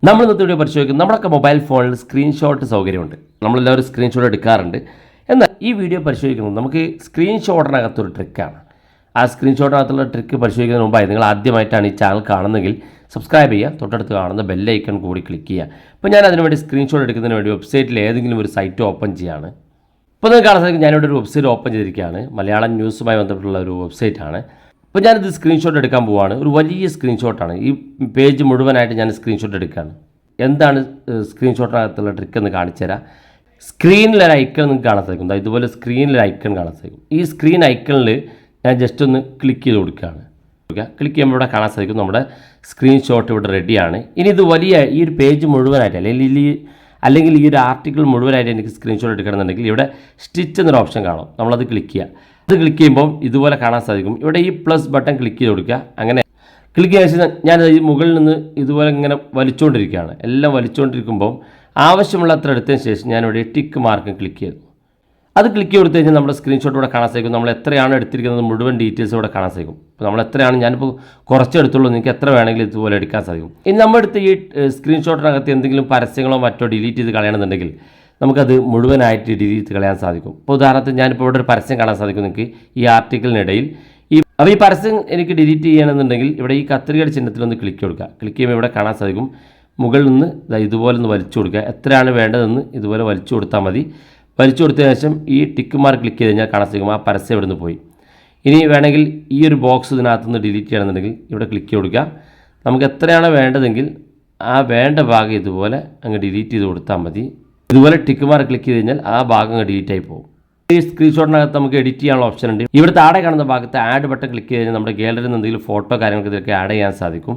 നമ്മൾ ഇന്നത്തെ വീഡിയോ പരിശോധിക്കുന്നത് നമ്മളൊക്കെ മൊബൈൽ ഫോണിൽ സ്ക്രീൻഷോട്ട് സൗകര്യമുണ്ട്. നമ്മളെല്ലാവരും സ്ക്രീൻഷോട്ട് എടുക്കാറുണ്ട്. എന്നാൽ ഈ വീഡിയോ പരിശോധിക്കുന്നത് നമുക്ക് സ്ക്രീൻഷോട്ടിനകത്തൊരു ട്രിക്കാണ്. ആ സ്ക്രീൻഷോട്ടിനകത്തുള്ള ട്രിക്ക് പരിശോധിക്കുന്നതിന് മുമ്പായി നിങ്ങൾ ആദ്യമായിട്ടാണ് ഈ ചാനൽ കാണുന്നതെങ്കിൽ സബ്സ്ക്രൈബ് ചെയ്യുക, തൊട്ടടുത്ത് കാണുന്ന ബെല്ലൈക്കൺ കൂടി ക്ലിക്ക് ചെയ്യുക. ഇപ്പോൾ ഞാൻ അതിനുവേണ്ടി സ്ക്രീൻഷോട്ട് എടുക്കുന്നതിന് വേണ്ടി വെബ്സൈറ്റിൽ ഏതെങ്കിലും ഒരു സൈറ്റ് ഓപ്പൺ ചെയ്യുകയാണ്. ഇപ്പോൾ നിങ്ങൾക്ക് കാണാൻ സാധിക്കും ഞാനിവിടെ ഒരു വെബ്സൈറ്റ് ഓപ്പൺ ചെയ്തിരിക്കുകയാണ്. മലയാളം ന്യൂസുമായി ബന്ധപ്പെട്ടുള്ള ഒരു വെബ്സൈറ്റാണ്. അപ്പോൾ ഞാനിത് സ്ക്രീൻഷോട്ട് എടുക്കാൻ പോവുകയാണ്. ഒരു വലിയ സ്ക്രീൻഷോട്ടാണ്. ഈ പേജ് മുഴുവനായിട്ട് ഞാൻ സ്ക്രീൻഷോട്ട് എടുക്കുകയാണ്. എന്താണ് സ്ക്രീൻഷോട്ടിനകത്തുള്ള ട്രിക്ക് എന്ന് കാണിച്ചു തരാം. സ്ക്രീനിലൊരു ഐക്കൺ നിങ്ങൾക്ക് കാണാൻ സാധിക്കും. ഇതുപോലെ സ്ക്രീനിലൊരു ഐക്കൺ കാണാൻ സാധിക്കും. ഈ സ്ക്രീൻ ഐക്കണിൽ ഞാൻ ജസ്റ്റ് ഒന്ന് ക്ലിക്ക് ചെയ്ത് കൊടുക്കുകയാണ്. ക്ലിക്ക് ചെയ്യുമ്പോൾ ഇവിടെ കാണാൻ സാധിക്കും നമ്മുടെ സ്ക്രീൻഷോട്ട് ഇവിടെ റെഡിയാണ്. ഇനി ഇത് വലിയ ഈ ഒരു പേജ് മുഴുവനായിട്ട് അല്ലെങ്കിൽ ഈ ഒരു ആർട്ടിക്കിൾ മുഴുവനായിട്ട് എനിക്ക് സ്ക്രീൻഷോട്ട് എടുക്കണമെന്നുണ്ടെങ്കിൽ ഇവിടെ സ്റ്റിച്ച് എന്നൊരു ഓപ്ഷൻ കാണും. നമ്മളത് ക്ലിക്ക് ചെയ്യുക. അത് ക്ലിക്ക് ചെയ്യുമ്പോൾ ഇതുപോലെ കാണാൻ സാധിക്കും. ഇവിടെ ഈ പ്ലസ് ബട്ടൺ ക്ലിക്ക് ചെയ്ത് കൊടുക്കുക. അങ്ങനെ ക്ലിക്ക് ചെയ്ത ശേഷം ഞാൻ ഈ മുകളിൽ നിന്ന് ഇതുപോലെ ഇങ്ങനെ വലിച്ചുകൊണ്ടിരിക്കുകയാണ്. എല്ലാം വലിച്ചുകൊണ്ടിരിക്കുമ്പോൾ ആവശ്യമുള്ള അത്ര എടുത്തതിന് ശേഷം ഞാനിവിടെ ടിക്ക് മാർക്ക് ക്ലിക്ക് ചെയ്തു. അത് ക്ലിക്ക് കൊടുത്തു കഴിഞ്ഞാൽ നമ്മുടെ സ്ക്രീൻഷോട്ട് ഇവിടെ കാണാൻ സാധിക്കും. നമ്മൾ എത്രയാണ് എടുത്തിരിക്കുന്നത് മുഴുവൻ ഡീറ്റെയിൽസ് ഇവിടെ കാണാൻ സാധിക്കും. അപ്പോൾ നമ്മൾ എത്രയാണ്, ഞാനിപ്പോൾ കുറച്ച് എടുത്തുള്ളൂ, നിങ്ങൾക്ക് എത്ര വേണമെങ്കിലും ഇതുപോലെ എടുക്കാൻ സാധിക്കും. ഇനി നമ്മളെടുത്ത് ഈ സ്ക്രീൻഷോട്ടിനകത്ത് എന്തെങ്കിലും പരസ്യങ്ങളോ മറ്റോ ഡിലീറ്റ് ചെയ്ത് കളയണമെന്നുണ്ടെങ്കിൽ നമുക്കത് മുഴുവനായിട്ട് ഡിലീറ്റ് ചെയ്ത് കളയാൻ സാധിക്കും. ഇപ്പോൾ ഉദാഹരണത്തിന് ഞാനിപ്പോൾ ഇവിടെ ഒരു പരസ്യം കാണാൻ സാധിക്കും നിങ്ങൾക്ക് ഈ ആർട്ടിക്കിളിനിടയിൽ. അപ്പോൾ ഈ പരസ്യം എനിക്ക് ഡിലീറ്റ് ചെയ്യണമെന്നുണ്ടെങ്കിൽ ഇവിടെ ഈ കത്രികയുടെ ചിഹ്നത്തിലൊന്ന് ക്ലിക്ക് കൊടുക്കുക. ക്ലിക്ക് ചെയ്യുമ്പോൾ ഇവിടെ കാണാൻ സാധിക്കും മുകളിൽ നിന്ന് ഇതുപോലെ ഒന്ന് വലിച്ചു കൊടുക്കുക. എത്രയാണ് വേണ്ടതെന്ന് ഇതുപോലെ വലിച്ചു കൊടുത്താൽ മതി. വലിച്ചു കൊടുത്തതിന് ശേഷം ഈ ടിക്ക് മാർക്ക് ക്ലിക്ക് ചെയ്ത് കഴിഞ്ഞാൽ കാണാൻ സാധിക്കും ആ പരസ്യം ഇവിടെ നിന്ന് പോയി. ഇനി വേണമെങ്കിൽ ഈ ഒരു ബോക്സ് ഇതിനകത്തുനിന്ന് ഡിലീറ്റ് ചെയ്യണമെന്നുണ്ടെങ്കിൽ ഇവിടെ ക്ലിക്ക് കൊടുക്കുക. നമുക്ക് എത്രയാണ് വേണ്ടതെങ്കിൽ ആ വേണ്ട ഭാഗം ഇതുപോലെ അങ്ങ് ഡിലീറ്റ് ചെയ്ത് കൊടുത്താൽ മതി. ഇതുപോലെ ടിക്ക് മാർക്ക് ക്ലിക്ക് ചെയ്ത് കഴിഞ്ഞാൽ ആ ഭാഗം അങ്ങ് ഡിലീറ്റ് ആയി പോകും. ഈ സ്ക്രീൻഷോട്ടിനകത്ത് നമുക്ക് എഡിറ്റ് ചെയ്യാനുള്ള ഓപ്ഷൻ ഉണ്ട്. ഇവിടെ താഴെ കാണുന്ന ഭാഗത്ത് ആഡ് ബട്ടൺ ക്ലിക്ക് ചെയ്ത് കഴിഞ്ഞാൽ നമ്മുടെ ഗാലറിയിൽ നിന്ന് എന്തെങ്കിലും ഫോട്ടോ കാര്യങ്ങൾക്ക് ഇതിലൊക്കെ ആഡ് ചെയ്യാൻ സാധിക്കും.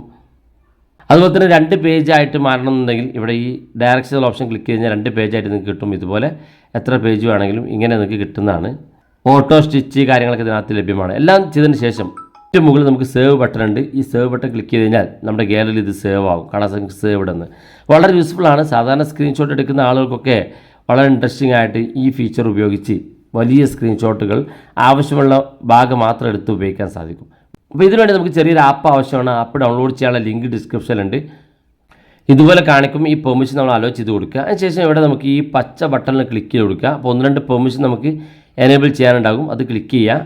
അതുപോലെ തന്നെ 2 പേജായിട്ട് മാറണമെന്നുണ്ടെങ്കിൽ ഇവിടെ ഈ ഡയറക്ഷണൽ ഓപ്ഷൻ ക്ലിക്ക് ചെയ്ത് കഴിഞ്ഞാൽ 2 പേജായിട്ട് നിങ്ങൾക്ക് കിട്ടും. ഇതുപോലെ എത്ര പേജ് വേണമെങ്കിലും ഇങ്ങനെ നിങ്ങൾക്ക് കിട്ടുന്നതാണ്. ഓട്ടോ സ്റ്റിച്ച് കാര്യങ്ങളൊക്കെ ഇതിനകത്ത് ലഭ്യമാണ്. എല്ലാം ചെയ്തതിന് ശേഷം ഏറ്റവും മുകളിൽ നമുക്ക് സേവ് ബട്ടൺ ഉണ്ട്. ഈ സേവ് ബട്ടൺ ക്ലിക്ക് ചെയ്ത് കഴിഞ്ഞാൽ നമ്മുടെ ഗാലറിയിൽ ഇത് സേവ് ആകും. കാണാൻ സാധിക്കും സേവ് ഇടുന്നത്. വളരെ യൂസ്ഫുൾ ആണ്. സാധാരണ സ്ക്രീൻഷോട്ട് എടുക്കുന്ന ആളുകൾക്കൊക്കെ വളരെ ഇൻട്രസ്റ്റിംഗ് ആയിട്ട് ഈ ഫീച്ചർ ഉപയോഗിച്ച് വലിയ സ്ക്രീൻഷോട്ടുകൾ ആവശ്യമുള്ള ഭാഗം മാത്രം എടുത്ത് ഉപയോഗിക്കാൻ സാധിക്കും. അപ്പോൾ ഇതിനുവേണ്ടി നമുക്ക് ചെറിയൊരു ആപ്പ് ആവശ്യമാണ്. ആപ്പ് ഡൗൺലോഡ് ചെയ്യാനുള്ള ലിങ്ക് ഡിസ്ക്രിപ്ഷനിലുണ്ട്. ഇതുപോലെ കാണിക്കും. ഈ പെർമിഷൻ നമ്മൾ അലോ ചെയ്ത് കൊടുക്കുക. അതിനുശേഷം ഇവിടെ നമുക്ക് ഈ പച്ച ബട്ടണിൽ ക്ലിക്ക് ചെയ്ത് കൊടുക്കുക. അപ്പോൾ 1-2 പെർമിഷൻ നമുക്ക് എനേബിൾ ചെയ്യാനുണ്ടാകും. അത് ക്ലിക്ക് ചെയ്യുക.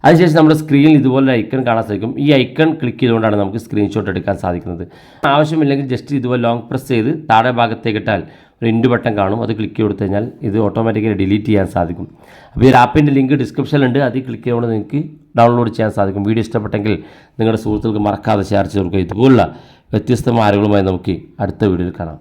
അതിനുശേഷം നമ്മുടെ സ്ക്രീനിൽ ഇതുപോലെ ഐക്കൺ കാണാൻ സാധിക്കും. ഈ ഐക്കൺ ക്ലിക്ക് ചെയ്തുകൊണ്ടാണ് നമുക്ക് സ്ക്രീൻഷോട്ട് എടുക്കാൻ സാധിക്കുന്നത്. ആവശ്യമില്ലെങ്കിൽ ജസ്റ്റ് ഇതുപോലെ ലോങ് പ്രസ് ചെയ്ത് താഴെ ഭാഗത്തേക്ക് ഇട്ടാൽ ഒരു ഇൻഡ് ബട്ടൺ കാണും. അത് ക്ലിക്ക് കൊടുത്തു കഴിഞ്ഞാൽ ഇത് ഓട്ടോമാറ്റിക്കലി ഡിലീറ്റ് ചെയ്യാൻ സാധിക്കും. അപ്പോൾ ഈ ആപ്പിൻ്റെ ലിങ്ക് ഡിസ്ക്രിപ്ഷനിലുണ്ട്. അതിൽ ക്ലിക്ക് ചെയ്തുകൊണ്ട് നിങ്ങൾക്ക് ഡൗൺലോഡ് ചെയ്യാൻ സാധിക്കും. വീഡിയോ ഇഷ്ടപ്പെട്ടെങ്കിൽ നിങ്ങളുടെ സുഹൃത്തുക്കൾക്ക് മറക്കാതെ ഷെയർ ചെയ്ത് കൊടുക്കുക. ഇതുപോലുള്ള വ്യത്യസ്തമായ അറിവുകളുമായി നമുക്ക് അടുത്ത വീഡിയോയിൽ കാണാം.